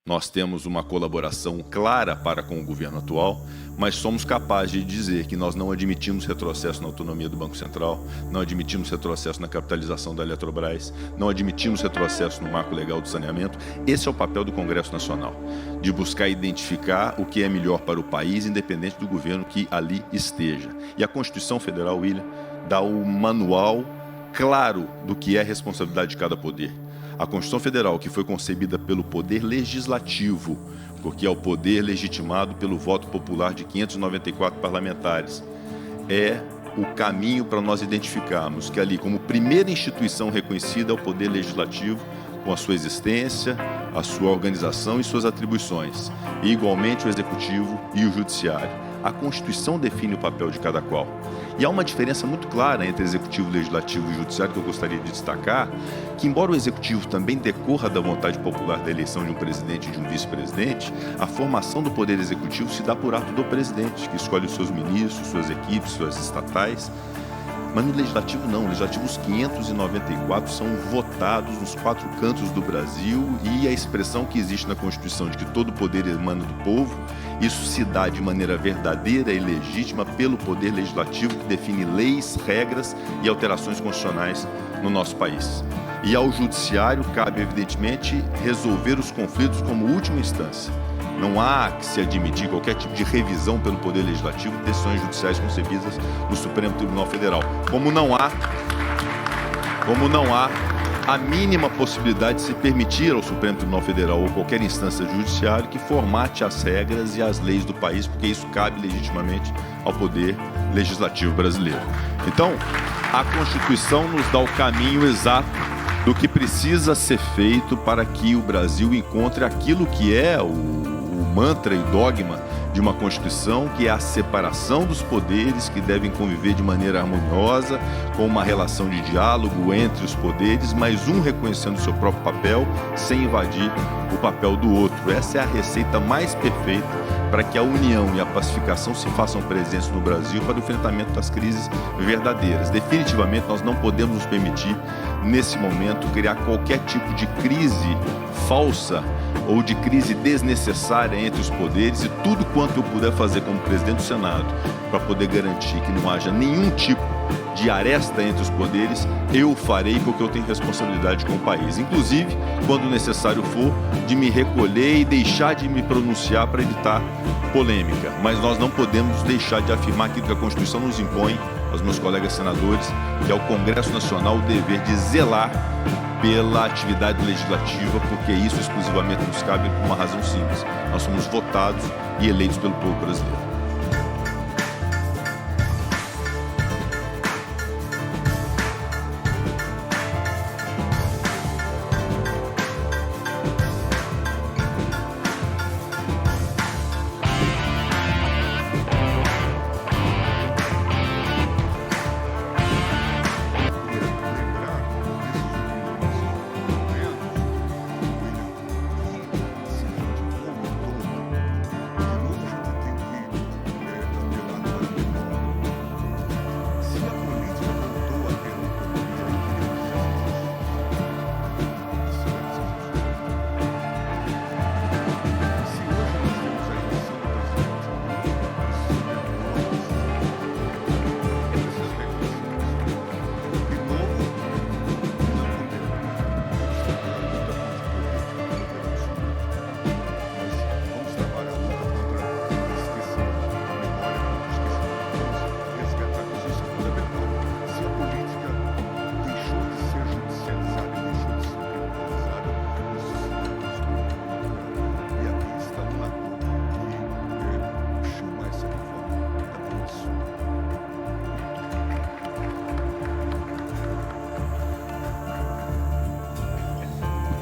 Nós temos uma colaboração clara para com o governo atual, mas somos capazes de dizer que nós não admitimos retrocesso na autonomia do Banco Central, não admitimos retrocesso na capitalização da Eletrobras, não admitimos retrocesso no marco legal do saneamento. Esse é o papel do Congresso Nacional, de buscar identificar o que é melhor para o país, independente do governo que ali esteja. E a Constituição Federal, William, dá o manual claro do que é a responsabilidade de cada poder. A Constituição Federal, que foi concebida pelo Poder Legislativo, porque é o poder legitimado pelo voto popular de 594 parlamentares, é o caminho para nós identificarmos que ali, como primeira instituição reconhecida, é o Poder Legislativo, com a sua existência, a sua organização e suas atribuições, e igualmente o Executivo e o Judiciário. A Constituição define o papel de cada qual. E há uma diferença muito clara entre Executivo, Legislativo e Judiciário que eu gostaria de destacar, que embora o Executivo também decorra da vontade popular da eleição de um presidente e de um vice-presidente, a formação do Poder Executivo se dá por ato do presidente, que escolhe os seus ministros, suas equipes, suas estatais. Mas no Legislativo não, no Legislativo os 594 são votados nos 4 cantos do Brasil, e a expressão que existe na Constituição de que todo poder emana do povo, isso se dá de maneira verdadeira e legítima pelo Poder Legislativo, que define leis, regras e alterações constitucionais no nosso país. E ao Judiciário cabe, evidentemente, resolver os conflitos como última instância. Não há que se admitir qualquer tipo de revisão pelo Poder Legislativo de decisões judiciais concebidas no Supremo Tribunal Federal. Como não há a mínima possibilidade de se permitir ao Supremo Tribunal Federal ou qualquer instância judiciária que formate as regras e as leis do país, porque isso cabe legitimamente ao Poder Legislativo brasileiro. Então, a Constituição nos dá o caminho exato do que precisa ser feito para que o Brasil encontre aquilo que é o mantra e dogma de uma Constituição, que é a separação dos poderes, que devem conviver de maneira harmoniosa, com uma relação de diálogo entre os poderes, mas um reconhecendo o seu próprio papel, sem invadir o papel do outro. Essa é a receita mais perfeita para que a união e a pacificação se façam presentes no Brasil para o enfrentamento das crises verdadeiras. Definitivamente, nós não podemos nos permitir, nesse momento, criar qualquer tipo de crise falsa ou de crise desnecessária entre os poderes, e tudo quanto eu puder fazer como presidente do Senado para poder garantir que não haja nenhum tipo de aresta entre os poderes, eu farei, porque eu tenho responsabilidade com o país. Inclusive, quando necessário for, de me recolher e deixar de me pronunciar para evitar polêmica. Mas nós não podemos deixar de afirmar aquilo que a Constituição nos impõe, aos meus colegas senadores, que é o Congresso Nacional o dever de zelar pela atividade legislativa, porque isso exclusivamente nos cabe por uma razão simples. Nós somos votados e eleitos pelo povo brasileiro.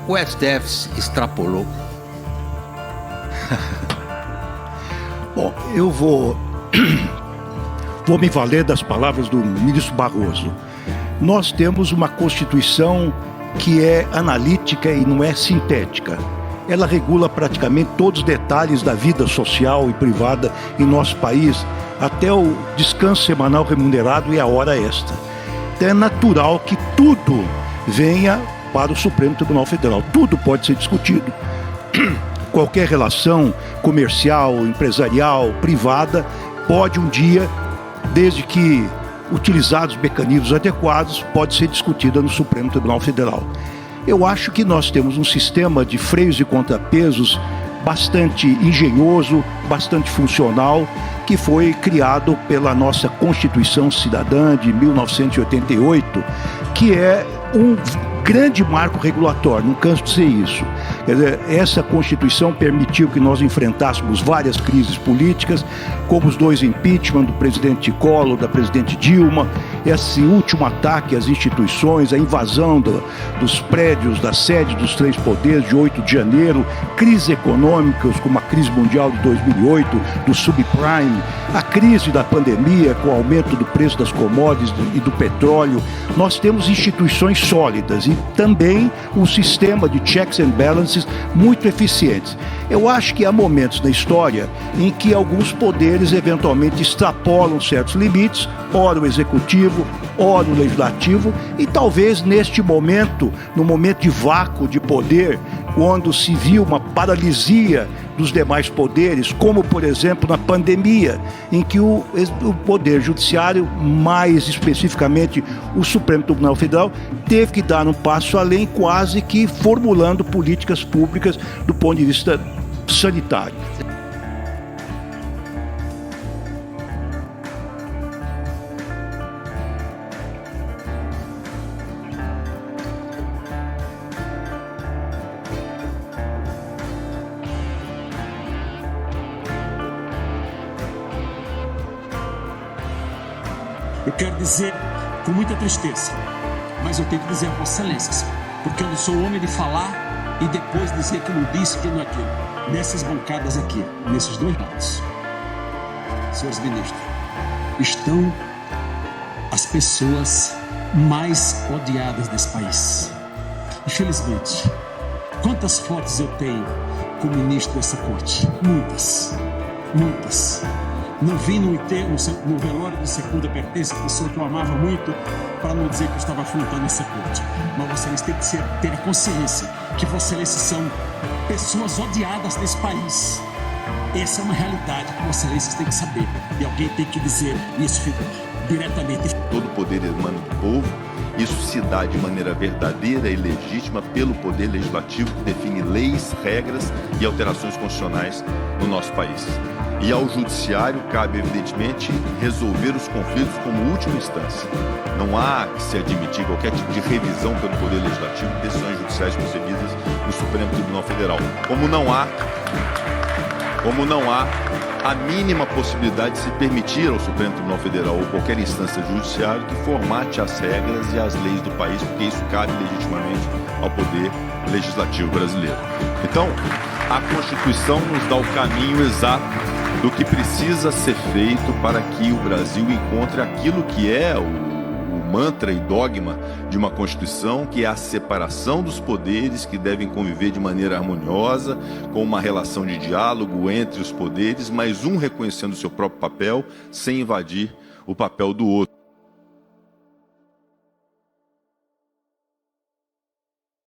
O STF extrapolou. Bom, eu vou me valer das palavras do ministro Barroso. Nós temos uma Constituição que é analítica e não é sintética. Ela regula praticamente todos os detalhes da vida social e privada em nosso país, até o descanso semanal remunerado e a hora extra. Então é natural que tudo venha para o Supremo Tribunal Federal. Tudo pode ser discutido. qualquer relação comercial, empresarial, privada, pode um dia, desde que utilizados mecanismos adequados, pode ser discutida no Supremo Tribunal Federal. Eu acho que nós temos um sistema de freios e contrapesos bastante engenhoso, bastante funcional, que foi criado pela nossa Constituição Cidadã de 1988, que é um grande marco regulatório, não canso de dizer isso. Quer dizer, essa Constituição permitiu que nós enfrentássemos várias crises políticas, como os 2 impeachment do presidente Collor, da presidente Dilma, esse último ataque às instituições, a invasão dos prédios, da sede dos 3 poderes de 8 de janeiro, crises econômicas como a crise mundial de 2008, do subprime, a crise da pandemia com o aumento do preço das commodities e do petróleo. Nós temos instituições sólidas e também um sistema de checks and balances muito eficientes. Eu acho que há momentos na história em que alguns poderes eventualmente extrapolam certos limites, ora o executivo, ora o legislativo, e talvez neste momento, no momento de vácuo de poder, quando se viu uma paralisia dos demais poderes, como por exemplo na pandemia, em que o Poder Judiciário, mais especificamente o Supremo Tribunal Federal, teve que dar um passo além, quase que formulando políticas públicas do ponto de vista sanitário. Eu quero dizer com muita tristeza, mas eu tenho que dizer a Vossa Excelência, porque eu não sou homem de falar e depois dizer que não disse, que não é aquilo. Nessas bancadas aqui, nesses 2 lados, senhores ministros, estão as pessoas mais odiadas desse país. Infelizmente, quantas fotos eu tenho com o ministro dessa corte? Muitas, muitas. Não vi no enterro, no velório de segunda pertence, pessoa que eu amava muito, para não dizer que eu estava afrontando essa corte. Mas Vossa Excelência tem que ter a consciência que Vossa Excelência são pessoas odiadas desse país. Essa é uma realidade que Vossa Excelência tem que saber. E alguém tem que dizer isso diretamente. Todo o poder emana do povo. Isso se dá de maneira verdadeira e legítima pelo Poder Legislativo, que define leis, regras e alterações constitucionais no nosso país. E ao Judiciário cabe, evidentemente, resolver os conflitos como última instância. Não há que se admitir qualquer tipo de revisão pelo Poder Legislativo de decisões judiciais concebidas no Supremo Tribunal Federal. Como não há a mínima possibilidade de se permitir ao Supremo Tribunal Federal ou qualquer instância judiciária que formate as regras e as leis do país, porque isso cabe legitimamente ao Poder Legislativo brasileiro. Então, a Constituição nos dá o caminho exato do que precisa ser feito para que o Brasil encontre aquilo que é o mantra e dogma de uma Constituição, que é a separação dos poderes, que devem conviver de maneira harmoniosa, com uma relação de diálogo entre os poderes, mas um reconhecendo o seu próprio papel, sem invadir o papel do outro.